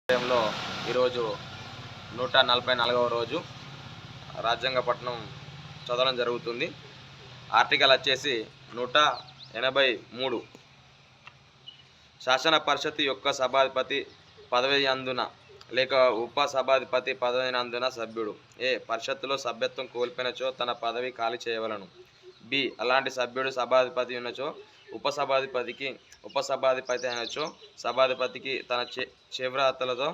లో ఈరోజు 144వ రోజు రాజ్యాంగ పఠనం చదవడం జరుగుతుంది. ఆర్టికల్ వచ్చేసి 183. శాసన పరిషత్ యొక్క సభాధిపతి పదవి అందున లేక ఉప సభాధిపతి పదవి అందున సభ్యుడు పరిషత్తులో సభ్యత్వం కోల్పోయినచో తన పదవి ఖాళీ చేయవలను. బి అలాంటి సభ్యుడు సభాధిపతి ఉన్నచో ఉపసభాధిపతి అయినచో సభాధిపతికి తన చేవ్రాతలతో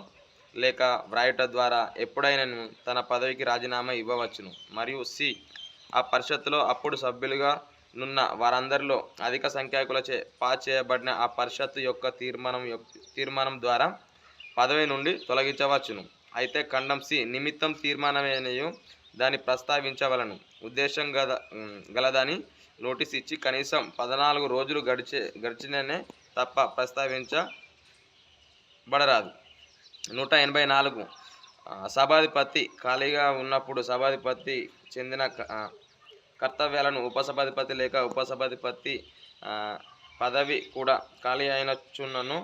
లేక వ్రాయుట ద్వారా ఎప్పుడైనా తన పదవికి రాజీనామా ఇవ్వవచ్చును. మరియు సి ఆ పరిషత్తులో అప్పుడు సభ్యులుగా నున్న వారందరిలో అధిక సంఖ్యాకులచే పాస్ చేయబడిన ఆ పరిషత్తు యొక్క తీర్మానం ద్వారా పదవి నుండి తొలగించవచ్చును. అయితే ఖండం సి నిమిత్తం తీర్మానమేనయు దాన్ని ప్రస్తావించవలను ఉద్దేశం గలదని నోటీస్ ఇచ్చి కనీసం 14 రోజులు గడిచిననే తప్ప ప్రస్తావించబడరాదు. 184 సభాధిపతి ఖాళీగా ఉన్నప్పుడు సభాధిపతి చెందిన కర్తవ్యాలను ఉపసభాధిపతి లేక ఉపసభాధిపతి పదవి కూడా ఖాళీ అయినచున్నను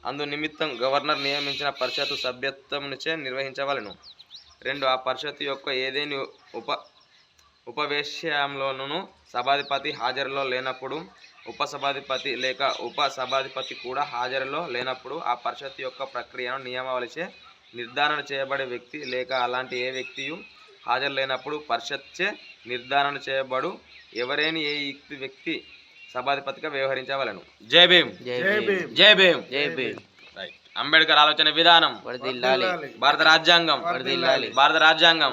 అందు నిమిత్తం గవర్నర్ నియమించిన పరిషత్తు సభ్యత్వంచే నిర్వహించవలను. 2 ఆ పరిషత్తు యొక్క ఏదేని ఉపవేశంలోనూ సభాధిపతి హాజరులో లేనప్పుడు ఉపసభాధిపతి లేక ఉపసభాధిపతి కూడా హాజరులో లేనప్పుడు ఆ పరిషత్తు యొక్క ప్రక్రియను నియమావళిచే నిర్ధారణ చేయబడే వ్యక్తి లేక అలాంటి ఏ వ్యక్తియు హాజరు లేనప్పుడు పరిషత్చే నిర్ధారణ చేయబడు ఎవరైనా ఏ వ్యక్తి సభాధిపతిగా వ్యవహరించవలను. జై భీమ్. జై భీమ్. అంబేద్కర్ ఆలోచన విధానం. భారత రాజ్యాంగం. భారత రాజ్యాంగం.